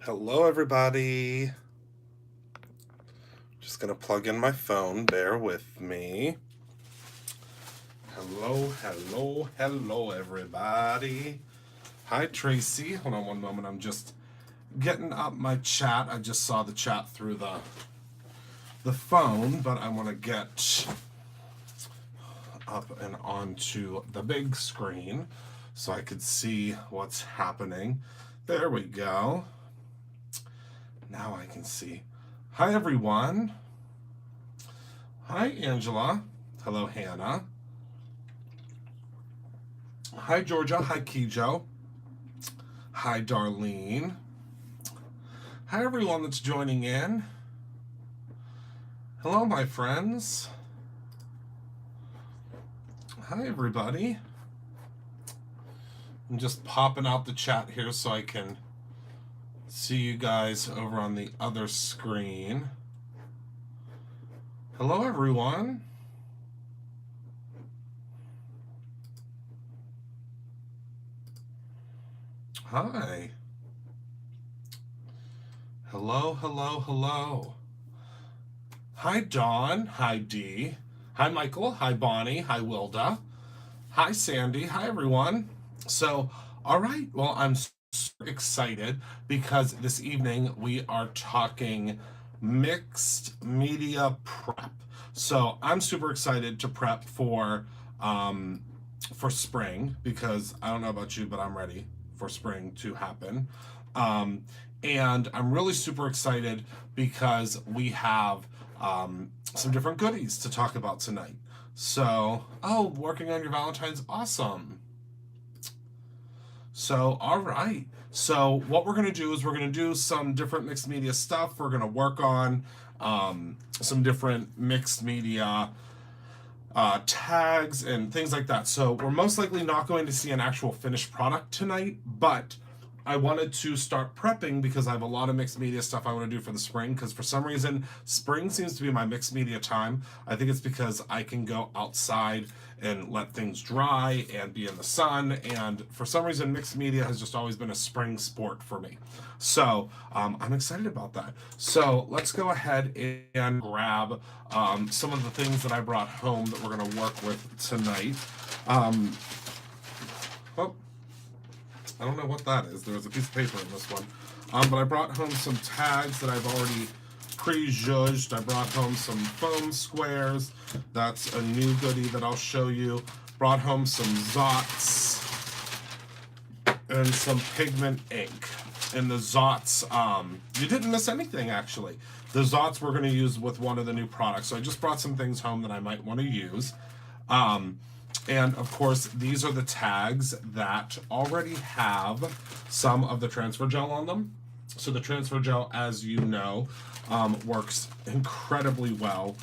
Hello, everybody. Just gonna plug in my phone. Bear with me. Hello, everybody. Hi, Tracy. Hold on one moment. I'm just getting up my chat. I just saw the chat through the phone, but I want to get up and onto the big screen so I could see what's happening. There we go. Now I can see. Hi, everyone. Hi, Angela. Hello, Hannah. Hi, Georgia. Hi, Kijo. Hi, Darlene. Hi, everyone that's joining in. Hello, my friends. Hi, everybody. I'm just popping out the chat here so I can see you guys over on the other screen. Hello, everyone. Hi. Hello. Hi, Dawn. Hi, Dee. Hi, Michael. Hi, Bonnie. Hi, Wilda. Hi, Sandy. Hi, everyone. So, all right. Well, I'm super excited because this evening we are talking mixed media prep. So, I'm super excited to prep for spring because I don't know about you, but I'm ready for spring to happen. And I'm really super excited because we have some different goodies to talk about tonight. So, working on your Valentine's, awesome. So, all right. So, what we're going to do is we're going to do some different mixed media stuff. We're going to work on some different mixed media tags and things like that. So, we're most likely not going to see an actual finished product tonight, but I wanted to start prepping because I have a lot of mixed media stuff I want to do for the spring, because for some reason spring seems to be my mixed media time. I think it's because I can go outside and let things dry and be in the sun, and for some reason mixed media has just always been a spring sport for me. So I'm excited about that. So let's go ahead and grab some of the things that I brought home that we're going to work with tonight. I don't know what that is. There was a piece of paper in this one. But I brought home some tags that I've already pre-zhuzhed. I brought home some foam squares. That's a new goodie that I'll show you. Brought home some Zots and some pigment ink. And the Zots, you didn't miss anything, actually. The Zots we're going to use with one of the new products. So I just brought some things home that I might want to use. And of course, these are the tags that already have some of the transfer gel on them. So the transfer gel, as you know, works incredibly well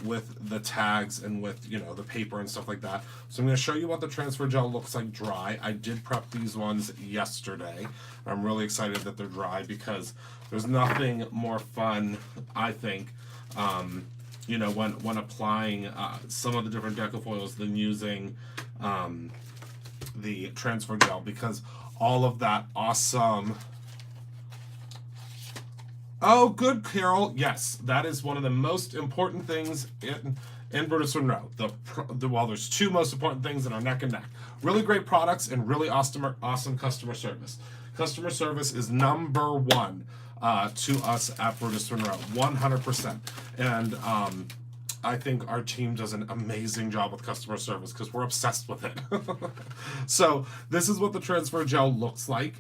with the tags and with, the paper and stuff like that. So I'm going to show you what the transfer gel looks like dry. I did prep these ones yesterday. I'm really excited that they're dry because there's nothing more fun, I think, when applying some of the different decofoils than using the transfer gel, because all of that awesome... Oh, good, Carol. Yes, that is one of the most important things in Brutus Monroe. Well, there's two most important things that are neck and neck. Really great products and really awesome customer service. Customer service is number one to us at Brutus Monroe, 100%. And I think our team does an amazing job with customer service because we're obsessed with it. So this is what the transfer gel looks like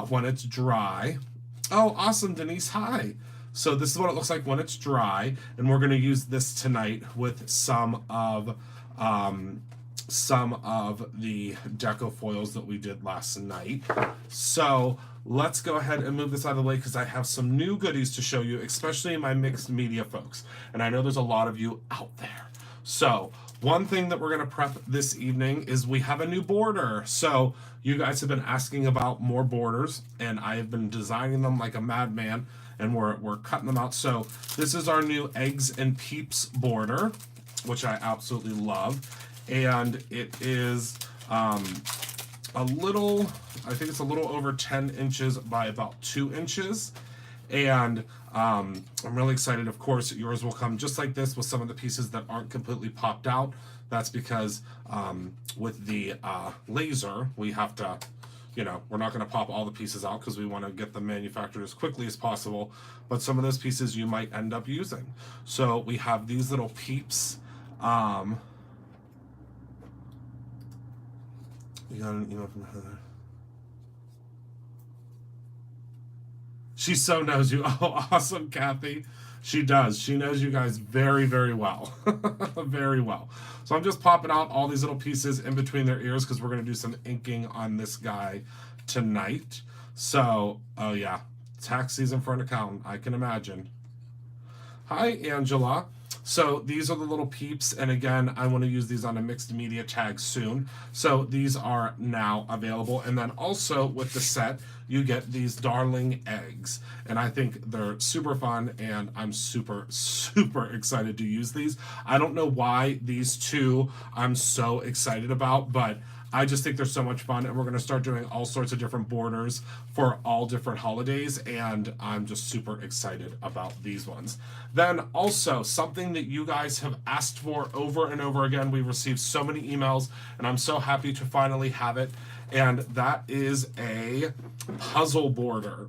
when it's dry. Oh, awesome, Denise. Hi. So this is what it looks like when it's dry, and we're going to use this tonight with some of the deco foils that we did last night. So let's go ahead and move this out of the way because I have some new goodies to show you, especially my mixed media folks. And I know there's a lot of you out there. So one thing that we're going to prep this evening is we have a new border. So you guys have been asking about more borders, and I have been designing them like a madman, and we're cutting them out. So this is our new Eggs and Peeps border, which I absolutely love. And it is a little, I think it's a little over 10 inches by about 2 inches. And I'm really excited. Of course, yours will come just like this with some of the pieces that aren't completely popped out. That's because with the laser, we have to, you know, we're not going to pop all the pieces out because we want to get them manufactured as quickly as possible. But some of those pieces you might end up using. So we have these little peeps. We got an email from Heather. She so knows you. Oh, awesome, Kathy. She does. She knows you guys very, very well. Very well. So I'm just popping out all these little pieces in between their ears because we're going to do some inking on this guy tonight. So, oh yeah, tax season for an accountant. I can imagine. Hi, Angela. So these are the little peeps, and again, I want to use these on a mixed media tag soon. So these are now available, and then also with the set, you get these darling eggs, and I think they're super fun, and I'm super, super excited to use these. I don't know why these two I'm so excited about, but I just think they're so much fun, and we're going to start doing all sorts of different borders for all different holidays, and I'm just super excited about these ones. Then also, something that you guys have asked for over and over again, we received so many emails, and I'm so happy to finally have it, and that is a puzzle border.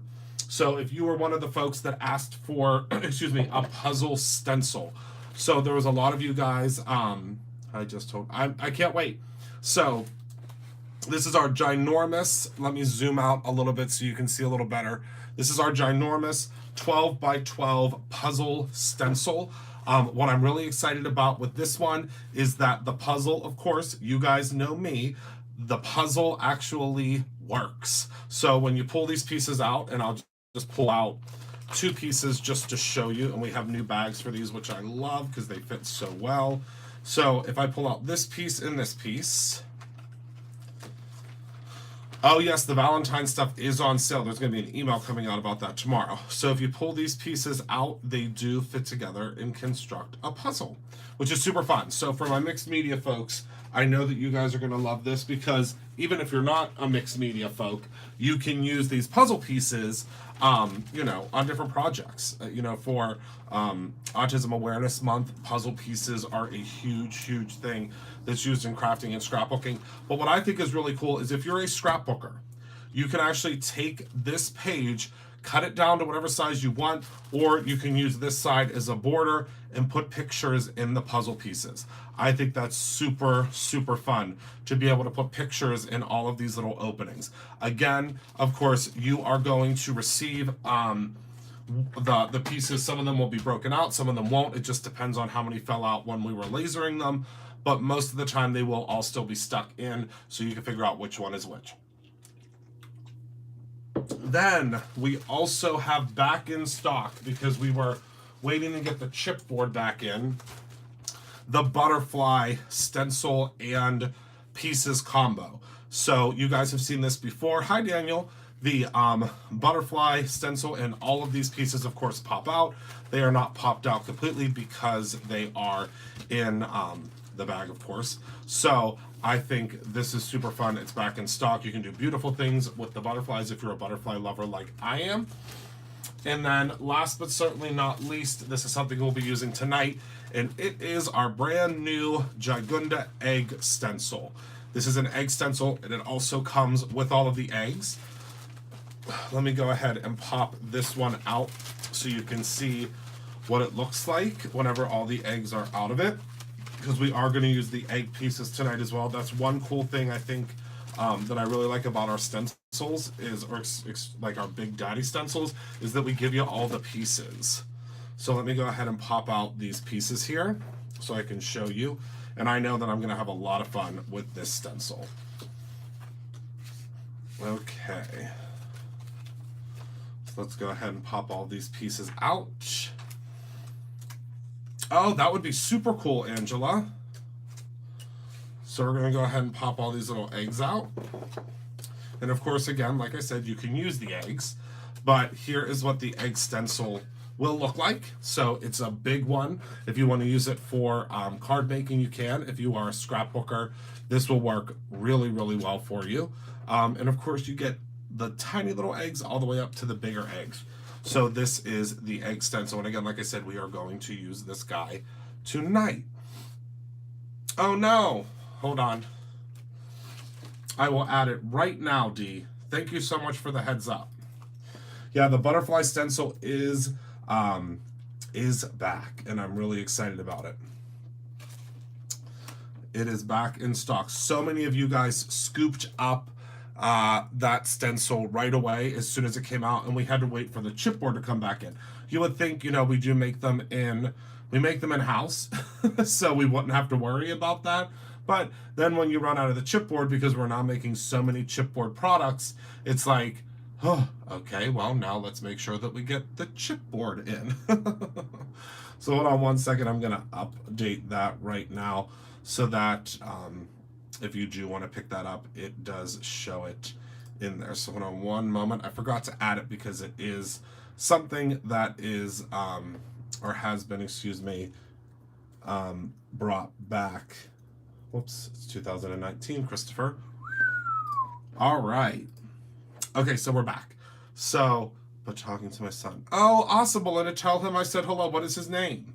So if you were one of the folks that asked for, excuse me, a puzzle stencil. So there was a lot of you guys, I can't wait. So this is our ginormous, let me zoom out a little bit so you can see a little better. This is our ginormous 12 by 12 puzzle stencil. What I'm really excited about with this one is that the puzzle, of course, you guys know me, the puzzle actually works. So when you pull these pieces out, and I'll just pull out 2 pieces just to show you, and we have new bags for these, which I love because they fit so well. So if I pull out this piece and this piece, oh yes, the Valentine stuff is on sale. There's going to be an email coming out about that tomorrow. So if you pull these pieces out, they do fit together and construct a puzzle, which is super fun. So for my mixed media folks, I know that you guys are going to love this because even if you're not a mixed media folk, you can use these puzzle pieces, you know, on different projects. You know, for Autism Awareness Month, puzzle pieces are a huge, huge thing that's used in crafting and scrapbooking. But what I think is really cool is if you're a scrapbooker, you can actually take this page, cut it down to whatever size you want, or you can use this side as a border and put pictures in the puzzle pieces. I think that's super, super fun to be able to put pictures in all of these little openings. Again, of course, you are going to receive the pieces. Some of them will be broken out, some of them won't. It just depends on how many fell out when we were lasering them. But most of the time they will all still be stuck in, so you can figure out which one is which. Then we also have back in stock, because we were waiting to get the chipboard back in, the butterfly stencil and pieces combo. So you guys have seen this before. Hi, Daniel. The butterfly stencil and all of these pieces, of course, pop out. They are not popped out completely because they are in the bag, of course. So I think this is super fun. It's back in stock. You can do beautiful things with the butterflies if you're a butterfly lover like I am. And then last but certainly not least, this is something we'll be using tonight, and it is our brand new Gigunda egg stencil. This is an egg stencil, and it also comes with all of the eggs. Let me go ahead and pop this one out so you can see what it looks like whenever all the eggs are out of it, because we are going to use the egg pieces tonight as well. That's one cool thing I think that I really like about our stencils is, or like our Big Daddy stencils, is that we give you all the pieces. So let me go ahead and pop out these pieces here so I can show you. And I know that I'm going to have a lot of fun with this stencil. Okay. So let's go ahead and pop all these pieces out. Oh, that would be super cool, Angela. So we're going to go ahead and pop all these little eggs out. And of course, again, like I said, you can use the eggs. But here is what the egg stencil will look like. So it's a big one. If you want to use it for card making, you can. If you are a scrapbooker, this will work really, really well for you. And of course, you get the tiny little eggs all the way up to the bigger eggs. So this is the egg stencil. And again, like I said, we are going to use this guy tonight. Oh no, hold on. I will add it right now, Dee. Thank you so much for the heads up. Yeah, the butterfly stencil is back, and I'm really excited about it. It is back in stock. So many of you guys scooped up that stencil right away as soon as it came out, and we had to wait for the chipboard to come back in. You would think, you know, we make them in-house, so we wouldn't have to worry about that. But then when you run out of the chipboard, because we're now making so many chipboard products, it's like, oh, okay, well, now let's make sure that we get the chipboard in. So hold on one second. I'm going to update that right now so that if you do want to pick that up, it does show it in there. So hold on one moment. I forgot to add it because it is something that is, or has been, excuse me, brought back. Whoops, it's 2019, Christopher. All right. Okay, so we're back. So, but talking to my son. Oh, awesome, Belinda. Tell him I said hello. What is his name?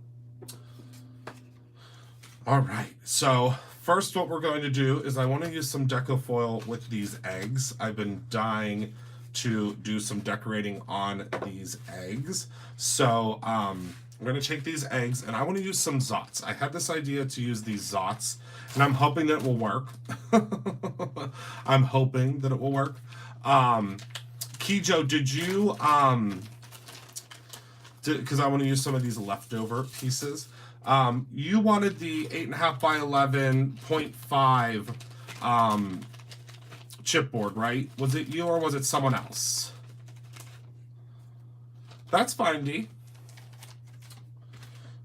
All right. So, first what we're going to do is I want to use some deco foil with these eggs. I've been dying to do some decorating on these eggs. So, I'm going to take these eggs and I want to use some Zots. I had this idea to use these Zots and I'm hoping that it will work. I'm hoping that it will work. Kijo, did you, because I want to use some of these leftover pieces. You wanted the 8.5 by 11.5 chipboard, right? Was it you or was it someone else? That's fine, D.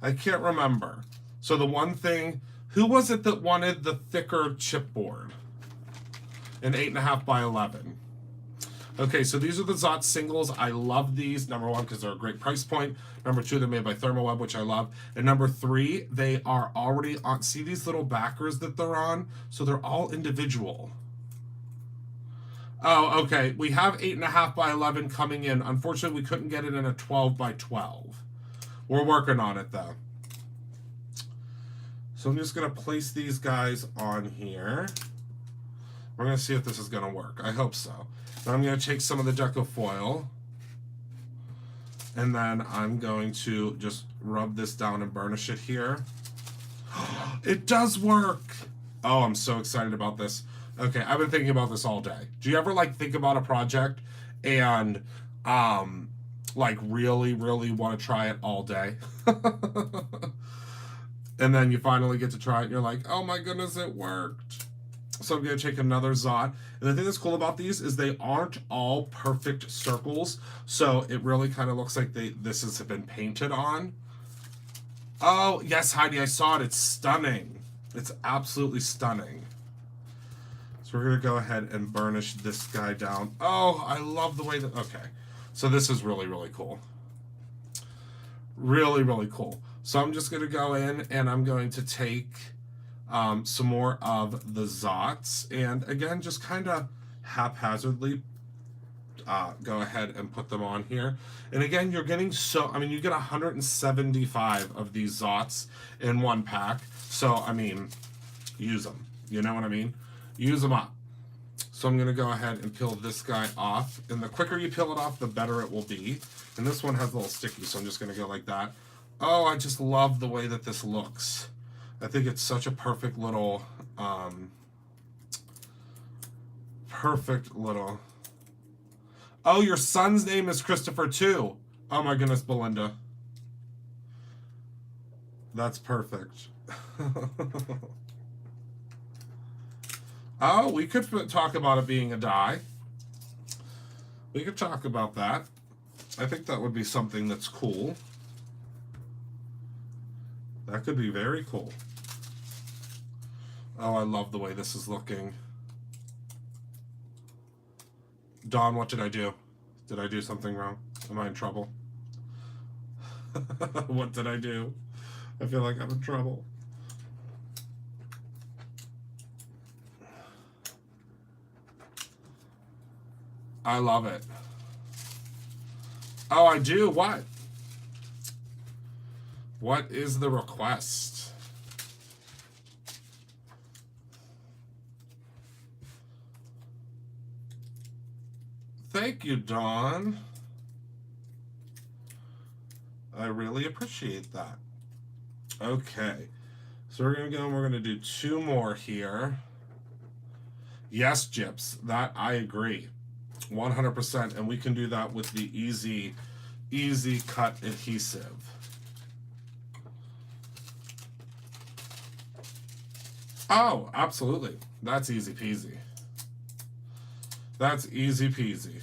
I can't remember. So the one thing, who was it that wanted the thicker chipboard? An 8.5 by 11. Okay, so these are the Zott singles. I love these. Number one, because they're a great price point. Number two, they're made by Thermoweb, which I love. And number three, they are already on. See these little backers that they're on? So they're all individual. Oh, okay. We have 8.5 by 11 coming in. Unfortunately, we couldn't get it in a 12 by 12. We're working on it, though. So I'm just going to place these guys on here. We're going to see if this is going to work. I hope so. Then I'm going to take some of the deco foil. And then I'm going to just rub this down and burnish it here. It does work! Oh, I'm so excited about this. Okay, I've been thinking about this all day. Do you ever, like, think about a project and, like, really, really want to try it all day? And then you finally get to try it and you're like, oh my goodness, it worked. So I'm going to take another Zott. And the thing that's cool about these is they aren't all perfect circles. So it really kind of looks like this has been painted on. Oh, yes, Heidi, I saw it. It's stunning. It's absolutely stunning. So we're going to go ahead and burnish this guy down. Oh, I love the way that... Okay. So this is really, really cool. Really, really cool. So I'm just going to go in and I'm going to take some more of the Zots. And again, just kind of haphazardly go ahead and put them on here. And again, you're getting you get 175 of these Zots in one pack. So, I mean, use them. You know what I mean? Use them up. So I'm going to go ahead and peel this guy off. And the quicker you peel it off, the better it will be. And this one has a little sticky, so I'm just going to go like that. Oh, I just love the way that this looks. I think it's such a perfect little, Oh, your son's name is Christopher too. Oh my goodness, Belinda. That's perfect. Oh, we could talk about it being a die. We could talk about that. I think that would be something that's cool. That could be very cool. Oh, I love the way this is looking. Dawn, what did I do? Did I do something wrong? Am I in trouble? What did I do? I feel like I'm in trouble. I love it. Oh, I do? What? What is the request? Thank you, Dawn. I really appreciate that. Okay. So we're going to go and we're going to do 2 more here. Yes, Gyps. That I agree. 100%. And we can do that with the easy cut adhesive. Oh, absolutely. That's easy peasy. That's easy peasy.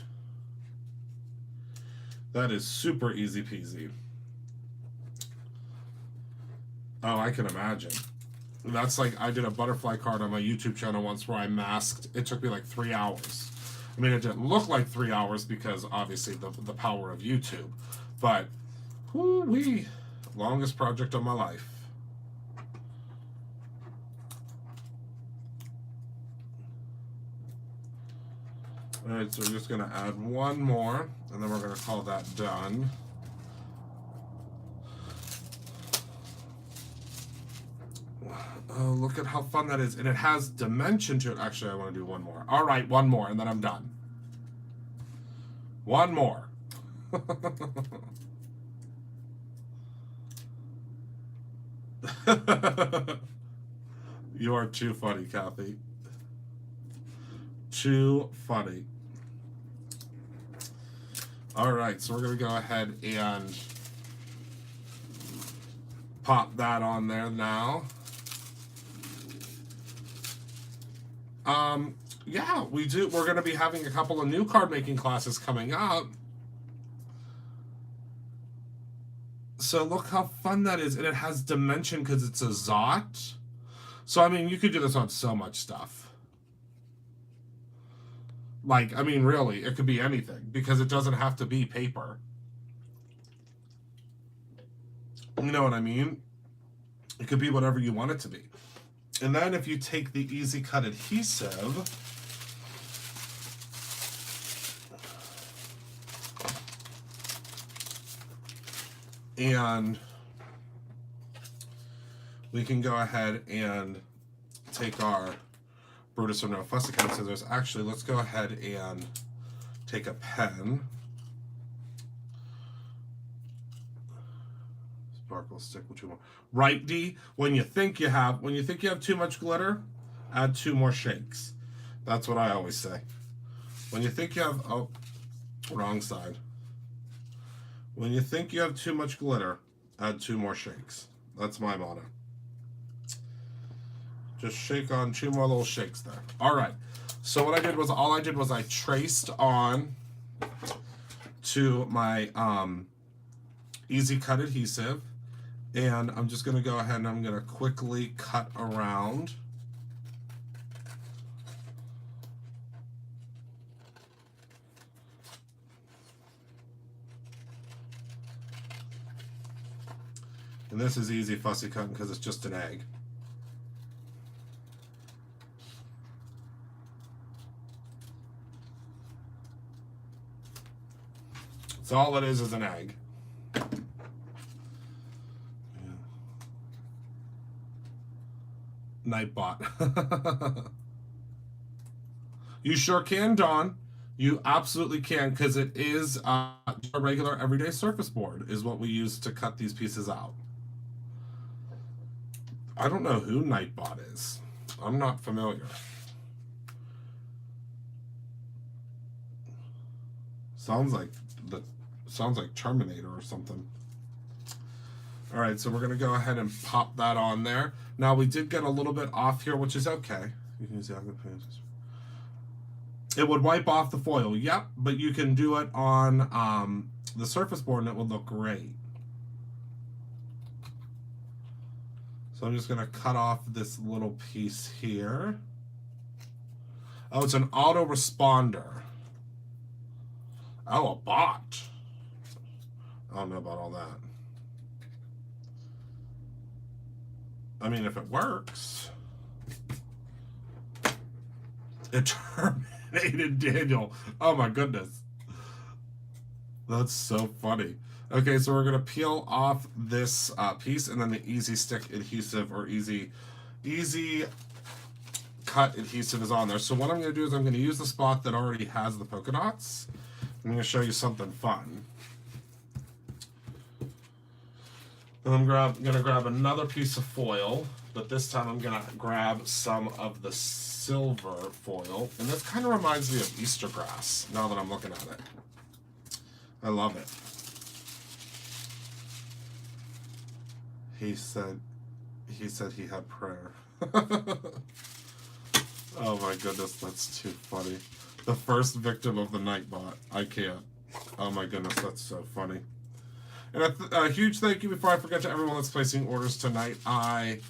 That is super easy peasy. Oh, I can imagine. That's like, I did a butterfly card on my YouTube channel once where I masked. It took me like 3 hours. I mean, it didn't look like 3 hours because obviously the power of YouTube. But, whoo-wee, longest project of my life. All right, so we're just going to add 1 more, and then we're going to call that done. Oh, look at how fun that is. And it has dimension to it. Actually, I want to do 1 more. All right, 1 more, and then I'm done. 1 more. You are too funny, Kathy. Too funny. All right, so we're going to go ahead and pop that on there now. Yeah, we do. We're going to be having a couple of new card making classes coming up. So look how fun that is. And it has dimension because it's a Zot. So, I mean, you could do this on so much stuff. Like, I mean, really, it could be anything because it doesn't have to be paper. You know what I mean? It could be whatever you want it to be. And then if you take the Easy Cut adhesive, and we can go ahead and take our Brutus or No Fuss Account scissors. Actually, let's go ahead and take a pen. Sparkle stick with 2 more. Right, D? When you think you have too much glitter, add 2 more shakes. That's what I always say. When you think you have, oh, wrong side. When you think you have too much glitter, add 2 more shakes. That's my motto. Just shake on 2 more little shakes there. All right. So what I did was, I traced on to my Easy Cut adhesive. And I'm just going to go ahead and I'm going to quickly cut around. And this is easy fussy cutting because it's just an egg. So all it is an egg. Nightbot. You sure can, Dawn. You absolutely can, because it is a regular everyday surface board is what we use to cut these pieces out. I don't know who Nightbot is. I'm not familiar. Sounds like Terminator or something. All right, so we're going to go ahead and pop that on there. Now, we did get a little bit off here, which is okay. You can see it would wipe off the foil. Yep, but you can do it on the surface board and it would look great. So I'm just going to cut off this little piece here. Oh, it's an autoresponder. Oh, a bot. I don't know about all that. I mean, if it works. It terminated Daniel. Oh my goodness. That's so funny. Okay, so we're going to peel off this piece, and then the Easy Stick adhesive or Easy Cut adhesive is on there. So what I'm going to do is I'm going to use the spot that already has the polka dots. I'm going to show you something fun. And I'm going to grab another piece of foil, but this time I'm going to grab some of the silver foil. And this kind of reminds me of Easter grass, now that I'm looking at it. I love it. He said he had prayer. Oh my goodness, that's too funny. The first victim of the Nightbot. I can't. Oh my goodness, that's so funny. And a huge thank you before I forget to everyone that's placing orders tonight. I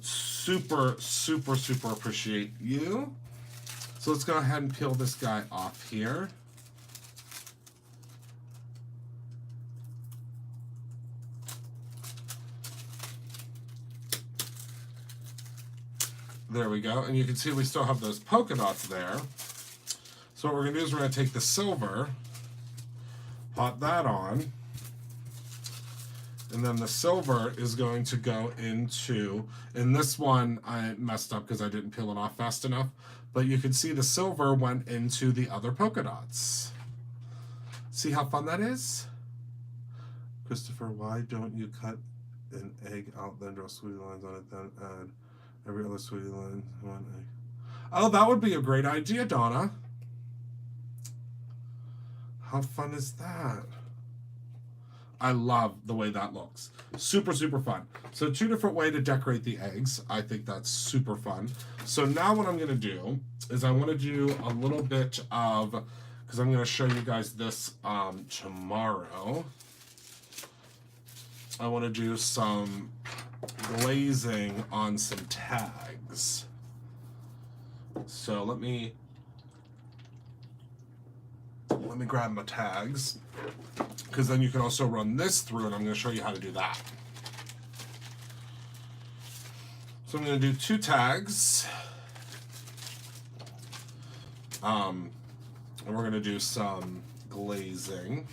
super appreciate you. So let's go ahead and peel this guy off here. There we go. And you can see we still have those polka dots there. So what we're going to do is we're going to take the silver, pop that on, and then the silver is going to go into, in this one I messed up because I didn't peel it off fast enough, but you can see the silver went into the other polka dots. See how fun that is? Christopher, why don't you cut an egg out, then draw sweetie lines on it, then add every other sweetie line one egg? Oh, that would be a great idea, Donna. How fun is that? I love the way that looks. Super fun. So 2 different ways to decorate the eggs. I think that's super fun. So now what I'm going to do is I want to do a little bit of, because I'm going to show you guys this tomorrow. I want to do some glazing on some tags. So let me grab my tags, because then you can also run this through, and I'm going to show you how to do that. So I'm going to do 2 tags, and we're going to do some glazing.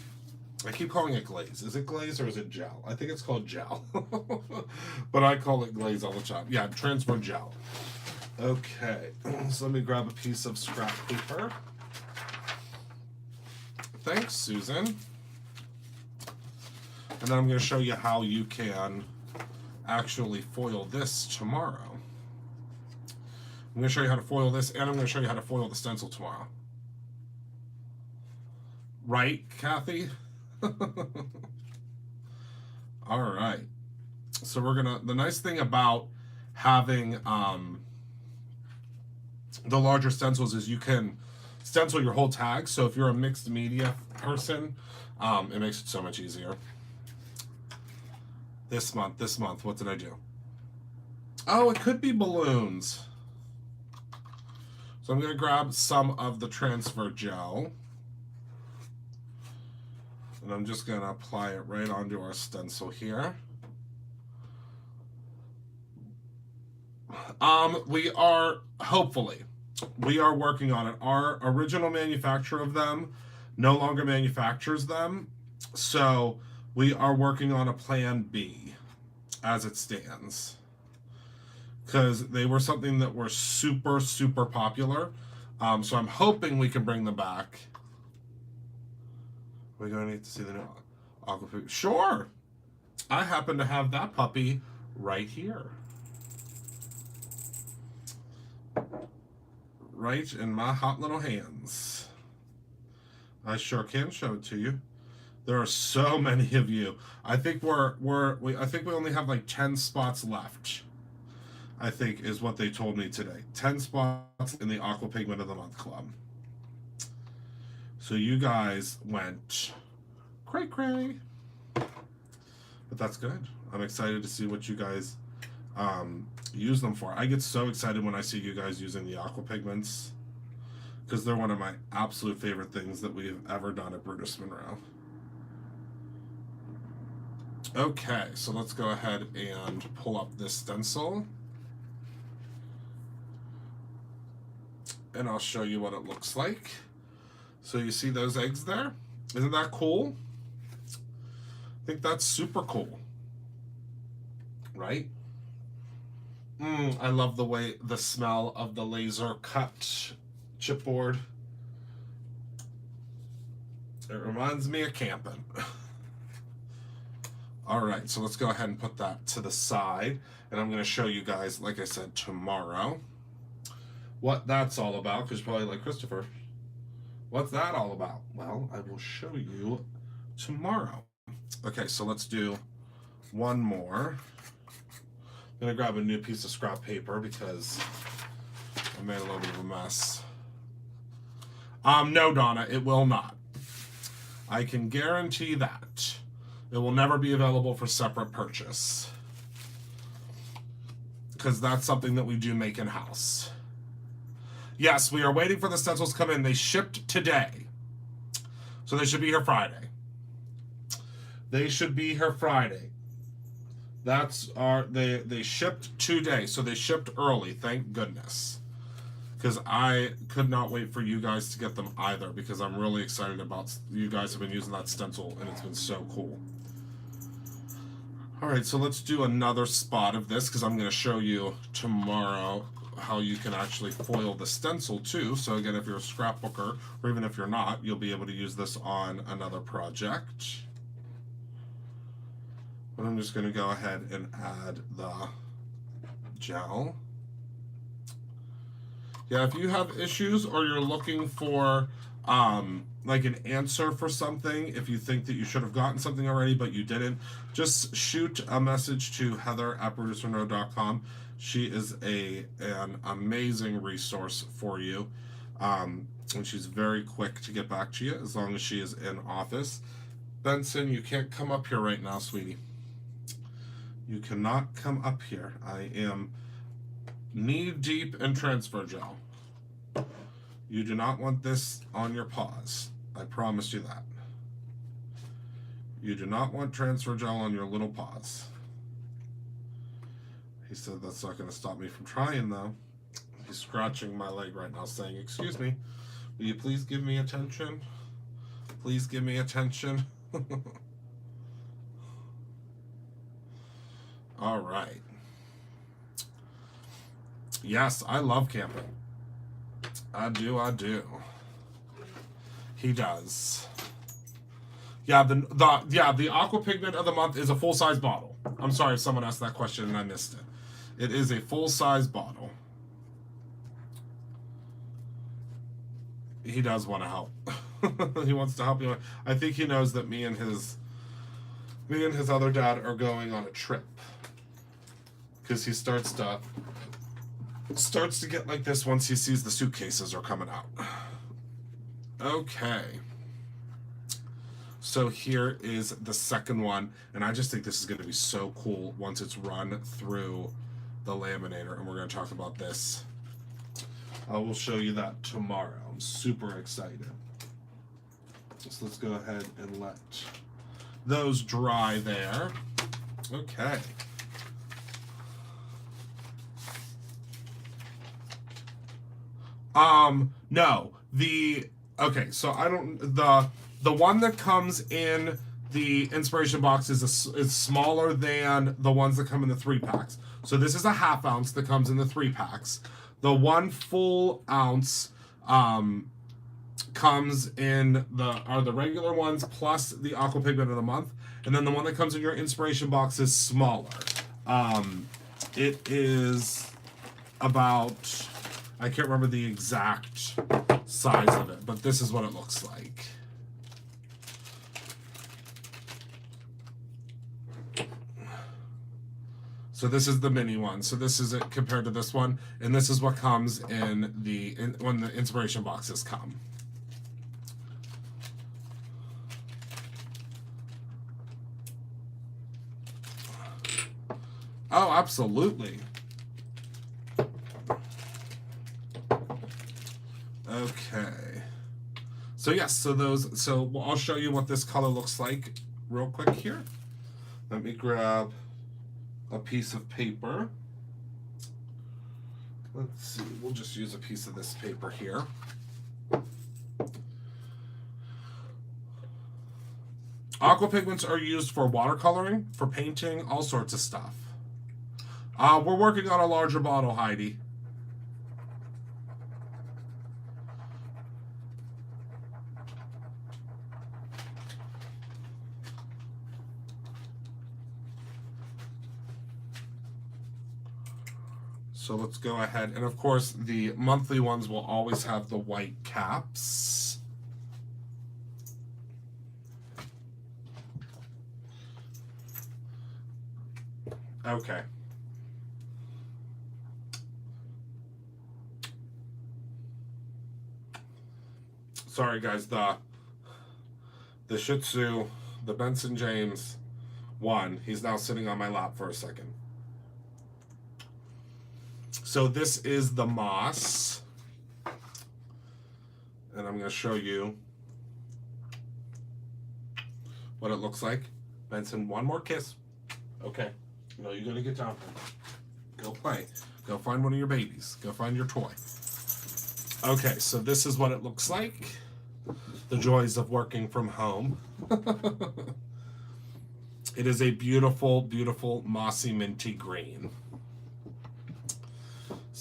I keep calling it glaze. Is it glaze or is it gel? I think it's called gel, but I call it glaze all the time. Yeah, transfer gel. Okay, so let me grab a piece of scrap paper. Thanks, Susan. And then I'm going to show you how you can actually foil this tomorrow. I'm going to show you how to foil this, and I'm going to show you how to foil the stencil tomorrow. Right, Kathy? All right. So we're going to, the nice thing about having the larger stencils is you can stencil your whole tag. So if you're a mixed media person, it makes it so much easier. This month, what did I do? Oh, it could be balloons. So I'm going to grab some of the transfer gel, and I'm just going to apply it right onto our stencil here. We are, hopefully, we are working on it. Our original manufacturer of them no longer manufactures them, so we are working on a plan B as it stands, because they were something that were super popular. So I'm hoping we can bring them back. We're going to need to see the new Aqua. Sure. I happen to have that puppy right here. Right in my hot little hands. I sure can show it to you. There are so many of you. I think I think we only have like 10 spots left. I think is what they told me today. 10 spots in the Aqua Pigment of the Month Club. So you guys went cray. But that's good. I'm excited to see what you guys use them for. I get so excited when I see you guys using the Aqua Pigments, because they're one of my absolute favorite things that we have ever done at Brutus Monroe. Okay, so let's go ahead and pull up this stencil. And I'll show you what it looks like. So you see those eggs there? Isn't that cool? I think that's super cool. Right? I love the way the smell of the laser cut chipboard. It reminds me of camping. All right, so let's go ahead and put that to the side. And I'm going to show you guys, like I said, tomorrow, what that's all about. Because you're probably like, Christopher, what's that all about? Well, I will show you tomorrow. Okay, so let's do one more. I'm going to grab a new piece of scrap paper because I made a little bit of a mess. No, Donna, it will not. I can guarantee that. It will never be available for separate purchase. Because that's something that we do make in-house. Yes, we are waiting for the stencils to come in. They shipped today. So they should be here Friday. They should be here Friday. They shipped today, so they shipped early, thank goodness. Because I could not wait for you guys to get them either, because I'm really excited about, you guys have been using that stencil, and it's been so cool. Alright, so let's do another spot of this, because I'm going to show you tomorrow how you can actually foil the stencil too. So again, if you're a scrapbooker, or even if you're not, you'll be able to use this on another project. But I'm just going to go ahead and add the gel. Yeah, if you have issues or you're looking for like an answer for something, if you think that you should have gotten something already but you didn't, just shoot a message to heather@producerno.com. She is an amazing resource for you. And she's very quick to get back to you as long as she is in office. Benson, you can't come up here right now, sweetie. You cannot come up here. I am knee-deep in transfer gel. You do not want this on your paws. I promise you that. You do not want transfer gel on your little paws. He said that's not going to stop me from trying, though. He's scratching my leg right now, saying, "Excuse me, will you please give me attention? Please give me attention." All right. Yes, I love camping. I do. He does. Yeah, the Aqua pigment of the month is a full-size bottle. I'm sorry if someone asked that question and I missed it. It is a full-size bottle. He does want to help. He wants to help you. I think he knows that me and his other dad are going on a trip. Because he starts to get like this once he sees the suitcases are coming out. Okay. So here is the second one, and I just think this is going to be so cool once it's run through the laminator, and we're going to talk about this. I will show you that tomorrow. I'm super excited. So let's go ahead and let those dry there. Okay. No, okay, so I don't, the one that comes in the inspiration box is smaller than the ones that come in the 3-packs. So this is a 1/2 ounce that comes in the 3-packs. The 1 full ounce, comes in the regular ones plus the Aqua pigment of the month. And then the one that comes in your inspiration box is smaller. It is about, I can't remember the exact size of it, but this is what it looks like. So this is the mini one. So this is it compared to this one, and this is what comes in when the inspiration boxes come. Oh, absolutely. Okay. So yes, so I'll show you what this color looks like real quick here. Let me grab a piece of paper. Let's see, we'll just use a piece of this paper here. Aqua pigments are used for watercoloring, for painting, all sorts of stuff. We're working on a larger bottle, Heidi. So let's go ahead, and of course the monthly ones will always have the white caps. Okay. Sorry guys, the Shih Tzu, the Benson James won. He's now sitting on my lap for a second. So this is the moss, and I'm going to show you what it looks like. Benson, one more kiss. Okay. No, you're going to get down. Go play. Go find one of your babies. Go find your toy. Okay, so this is what it looks like. The joys of working from home. It is a beautiful, beautiful mossy minty green.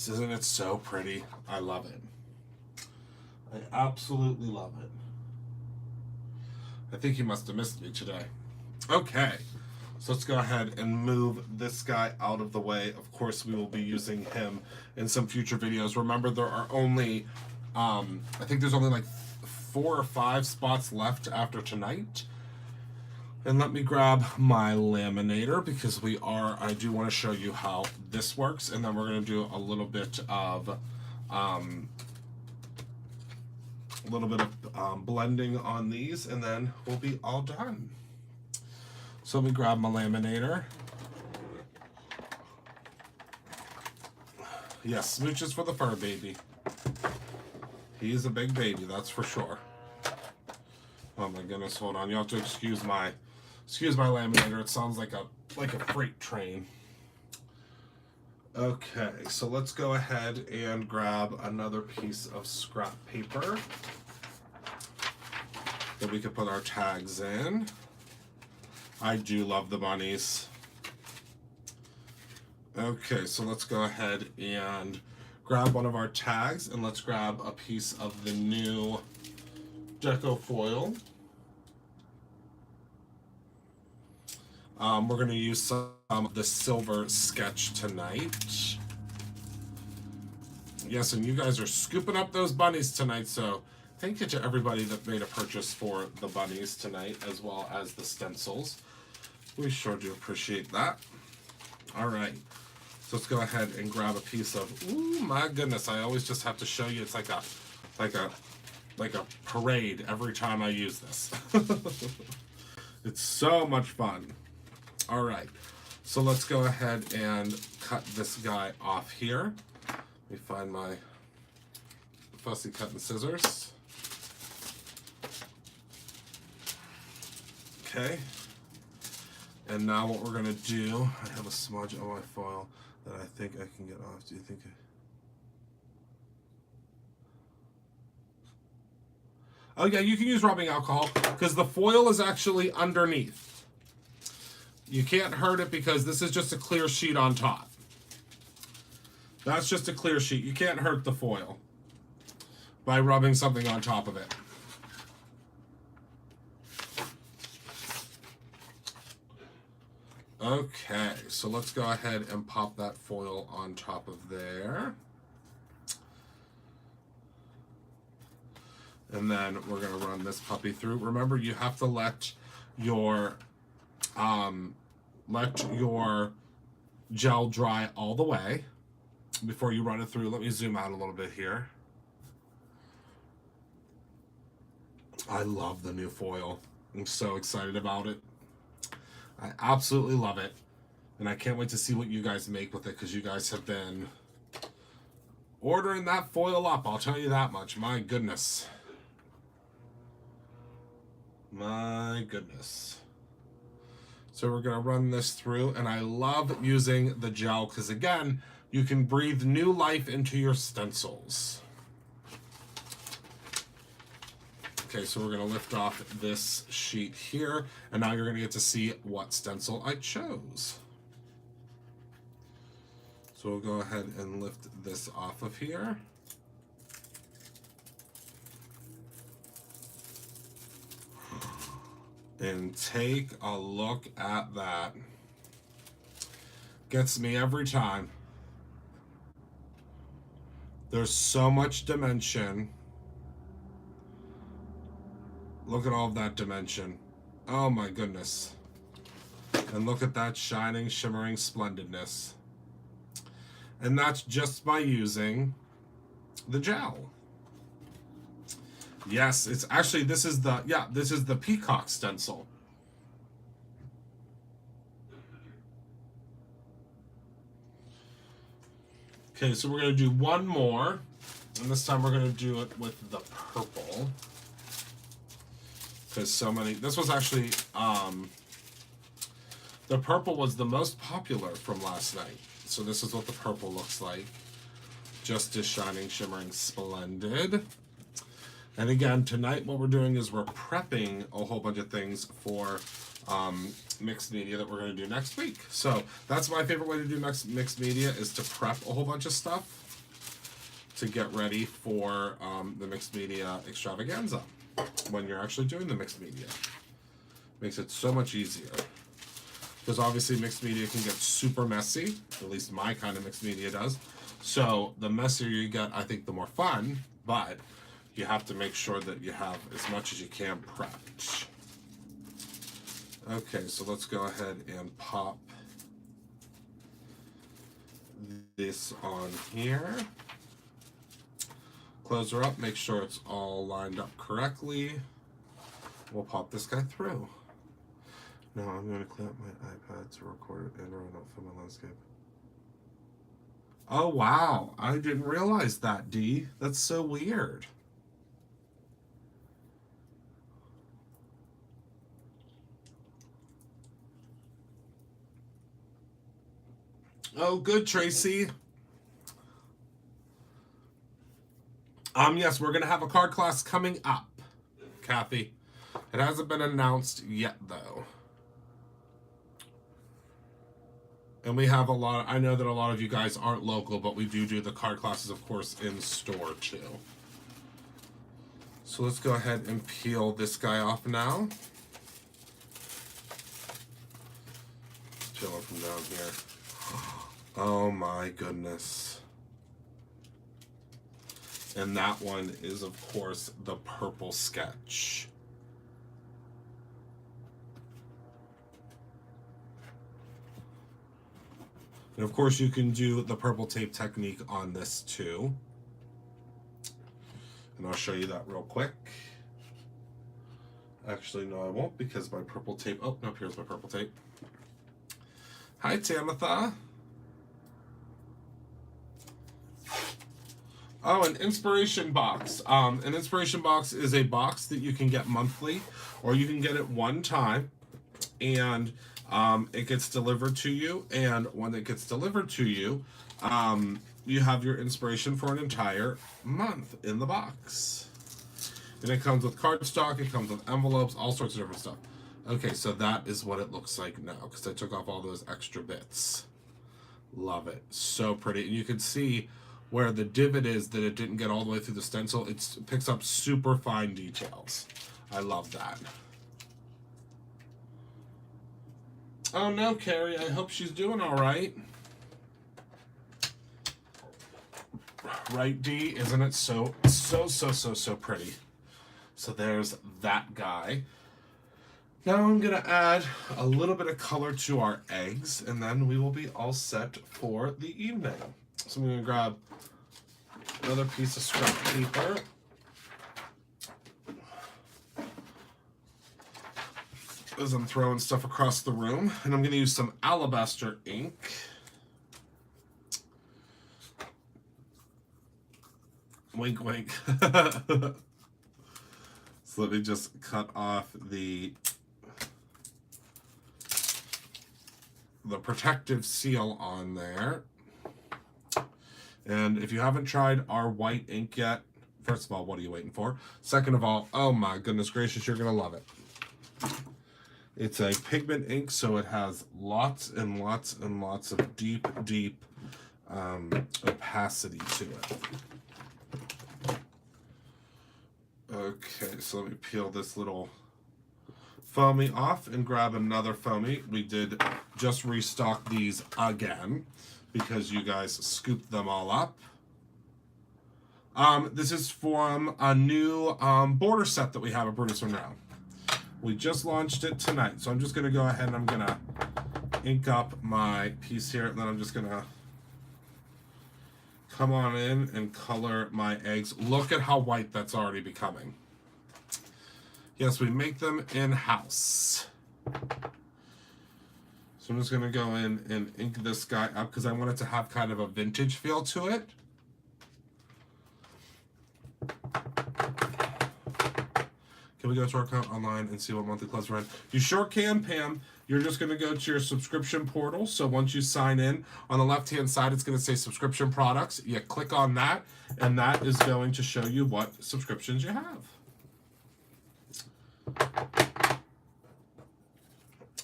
Isn't it so pretty? I love it. I absolutely love it. I think he must have missed me today. Okay, so let's go ahead and move this guy out of the way. Of course, we will be using him in some future videos. Remember, there are only, I think there's only like 4 or 5 spots left after tonight. And let me grab my laminator because I do want to show you how this works, and then we're going to do a little bit of blending on these, and then we'll be all done. So let me grab my laminator. Yes, smooches for the fur baby. He is a big baby, that's for sure. Oh my goodness, hold on. You have to excuse my laminator. It sounds like a freight train. Okay, so let's go ahead and grab another piece of scrap paper that we could put our tags in. I do love the bunnies. Okay, so let's go ahead and grab one of our tags, and let's grab a piece of the new deco foil. We're going to use some of the silver sketch tonight. Yes, and you guys are scooping up those bunnies tonight, so thank you to everybody that made a purchase for the bunnies tonight, as well as the stencils. We sure do appreciate that. All right, so let's go ahead and grab a piece of, ooh, my goodness, I always just have to show you, it's like a parade every time I use this. It's so much fun. All right, so let's go ahead and cut this guy off here. Let me find my fussy cutting scissors. Okay, and now what we're gonna do, I have a smudge on my foil that I think I can get off. Do you think Oh yeah, you can use rubbing alcohol because the foil is actually underneath. You can't hurt it because this is just a clear sheet on top. That's just a clear sheet. You can't hurt the foil by rubbing something on top of it. Okay, so let's go ahead and pop that foil on top of there. And then we're going to run this puppy through. Remember, you have to let your gel dry all the way before you run it through. Let me zoom out a little bit here. I love the new foil. I'm so excited about it. I absolutely love it. And I can't wait to see what you guys make with it, because you guys have been ordering that foil up. I'll tell you that much. My goodness. My goodness. So we're going to run this through, and I love using the gel because, again, you can breathe new life into your stencils. Okay, so we're going to lift off this sheet here, and now you're going to get to see what stencil I chose. So we'll go ahead and lift this off of here. And take a look at that. Gets me every time. There's so much dimension. Look at all of that dimension. Oh my goodness. And look at that shining, shimmering splendidness. And that's just by using the gel. Yes, it's actually, this is the peacock stencil. Okay, so we're going to do one more. And this time we're going to do it with the purple. Because so many, this was actually, the purple was the most popular from last night. So this is what the purple looks like. Just as shining, shimmering, splendid. And again, tonight what we're doing is we're prepping a whole bunch of things for mixed media that we're going to do next week. So that's my favorite way to do mixed media, is to prep a whole bunch of stuff to get ready for the mixed media extravaganza when you're actually doing the mixed media. Makes it so much easier. Because obviously mixed media can get super messy, at least my kind of mixed media does. So the messier you get, I think the more fun, but you have to make sure that you have as much as you can prepped. Okay, so let's go ahead and pop this on here. Close her up, make sure it's all lined up correctly. We'll pop this guy through. Now I'm going to clean up my iPad to record it and run out for my landscape. Oh wow, I didn't realize that, Dee. That's so weird. Oh, good, Tracy. Yes, we're going to have a card class coming up, Kathy. It hasn't been announced yet, though. And we have a lot, I know that a lot of you guys aren't local, but we do the card classes, of course, in store, too. So let's go ahead and peel this guy off now. Peel it from down here. Oh my goodness. And that one is, of course, the purple sketch. And of course you can do the purple tape technique on this too. And I'll show you that real quick. Actually, no, I won't, because my purple tape, oh, no, here's my purple tape. Hi, Tamitha. Oh, an inspiration box. An inspiration box is a box that you can get monthly, or you can get it one time, and it gets delivered to you. And when it gets delivered to you, you have your inspiration for an entire month in the box. And it comes with cardstock, it comes with envelopes, all sorts of different stuff. Okay, so that is what it looks like now, because I took off all those extra bits. Love it. So pretty. And you can see where the divot is that it didn't get all the way through the stencil. It picks up super fine details. I love that. Oh no, Carrie, I hope she's doing all right. Right, Dee? Isn't it so pretty? So there's that guy. Now I'm gonna add a little bit of color to our eggs, and then we will be all set for the evening. So I'm gonna grab another piece of scrap paper. As I'm throwing stuff across the room, and I'm gonna use some alabaster ink. Wink, wink. So let me just cut off the the protective seal on there. And if you haven't tried our white ink yet, first of all, what are you waiting for? Second of all, oh my goodness gracious, you're going to love it. It's a pigment ink, so it has lots and lots and lots of deep, deep opacity to it. Okay, so let me peel this little foamy off and grab another foamy. We did just restock these again because you guys scooped them all up. This is from a new border set that we have at Brutus Monroe. We just launched it tonight, so I'm just going to go ahead and I'm going to ink up my piece here, and then I'm just going to come on in and color my eggs. Look at how white that's already becoming. Yes, we make them in-house. So I'm just going to go in and ink this guy up because I want it to have kind of a vintage feel to it. Can we go to our account online and see what monthly clubs we're in? You sure can, Pam. You're just going to go to your subscription portal. So once you sign in, on the left-hand side, it's going to say subscription products. You click on that, and that is going to show you what subscriptions you have.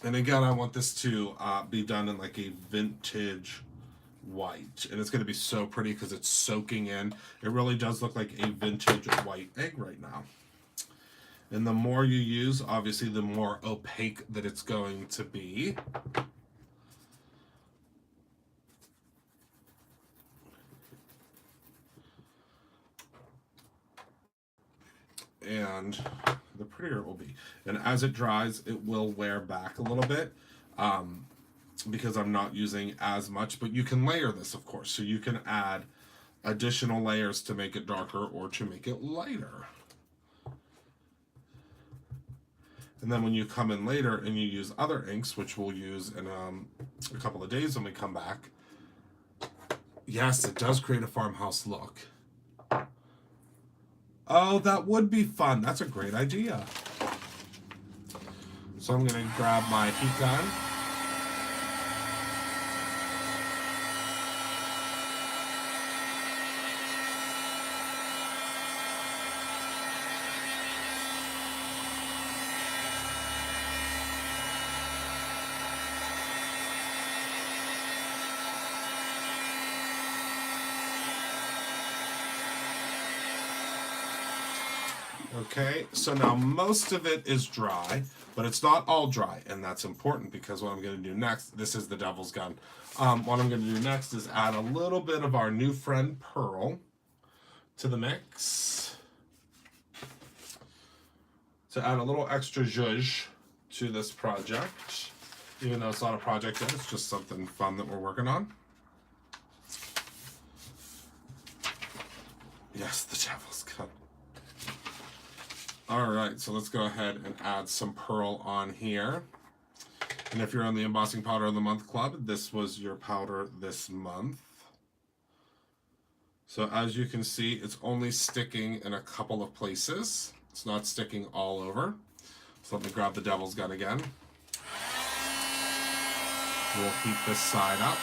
And again, I want this to be done in like a vintage white. And it's going to be so pretty because it's soaking in. It really does look like a vintage white egg right now. And the more you use, obviously, the more opaque that it's going to be. And the prettier it will be. And as it dries, it will wear back a little bit because I'm not using as much. But you can layer this, of course. So you can add additional layers to make it darker or to make it lighter. And then when you come in later and you use other inks, which we'll use in a couple of days when we come back, yes, it does create a farmhouse look. Oh, that would be fun. That's a great idea. So I'm going to grab my heat gun. Okay, so now most of it is dry, but it's not all dry, and that's important because what I'm going to do next, this is the devil's gun. What I'm going to do next is add a little bit of our new friend Pearl to the mix. To add a little extra zhuzh to this project, even though it's not a project yet, it's just something fun that we're working on. Yes, the devil's gun. All right, so let's go ahead and add some Pearl on here. And if you're on the Embossing Powder of the Month Club, this was your powder this month. So as you can see, it's only sticking in a couple of places. It's not sticking all over. So let me grab the devil's gun again. We'll heat this side up.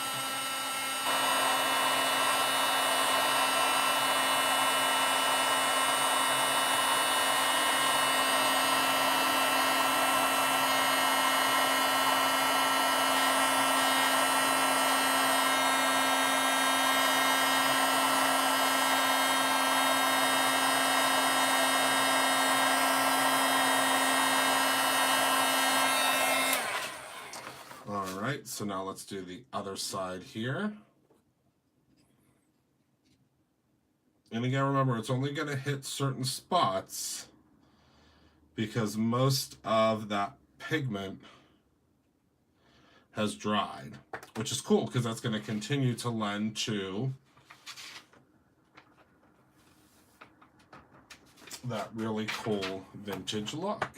Alright, so now let's do the other side here. And again, remember, it's only going to hit certain spots because most of that pigment has dried, which is cool because that's going to continue to lend to that really cool vintage look.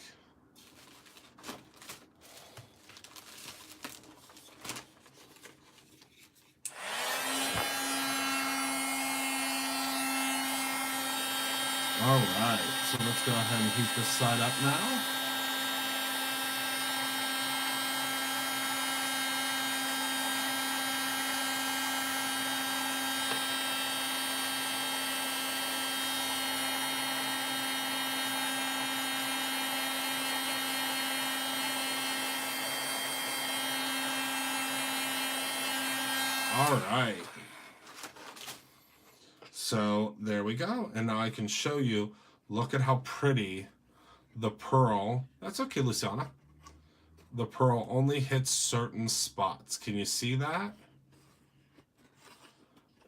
All right, so let's go ahead and heat this side up now. All right. So there we go. And now I can show you, look at how pretty the pearl, that's okay, Luciana. The pearl only hits certain spots. Can you see that?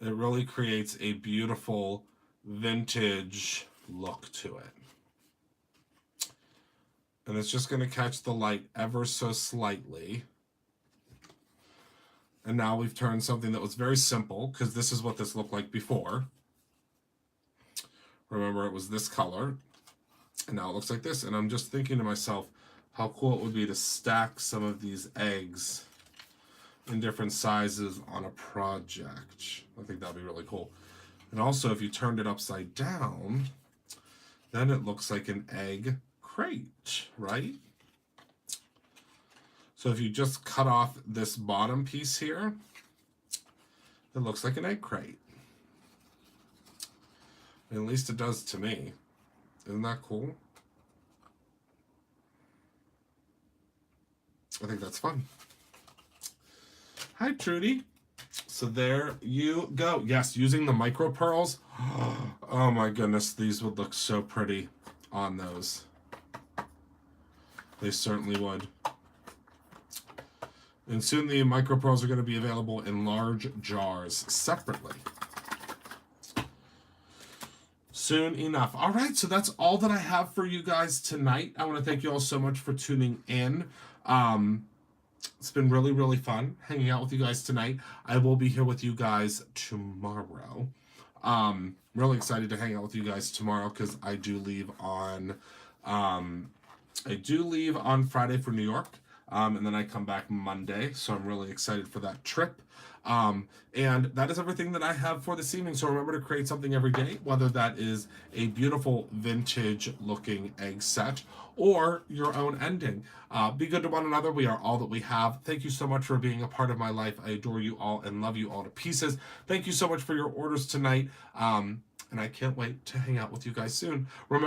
It really creates a beautiful vintage look to it. And it's just going to catch the light ever so slightly. And now we've turned something that was very simple, because this is what this looked like before. Remember, it was this color. And now it looks like this. And I'm just thinking to myself, how cool it would be to stack some of these eggs in different sizes on a project. I think that'd be really cool. And also, if you turned it upside down, then it looks like an egg crate, right? So if you just cut off this bottom piece here, it looks like an egg crate. At least it does to me. Isn't that cool? I think that's fun. Hi, Trudy. So there you go. Yes, using the micro pearls. Oh my goodness, these would look so pretty on those. They certainly would. And soon the micro pearls are going to be available in large jars separately. Soon enough. All right, so that's all that I have for you guys tonight. I want to thank you all so much for tuning in. It's been really, really fun hanging out with you guys tonight. I will be here with you guys tomorrow. Really excited to hang out with you guys tomorrow because I do leave on Friday for New York. And then I come back Monday, so I'm really excited for that trip. And that is everything that I have for this evening. So remember to create something every day, whether that is a beautiful vintage looking egg set or your own ending. Be good to one another. We are all that we have. Thank you so much for being a part of my life. I adore you all and love you all to pieces. Thank you so much for your orders tonight. And I can't wait to hang out with you guys soon. Remember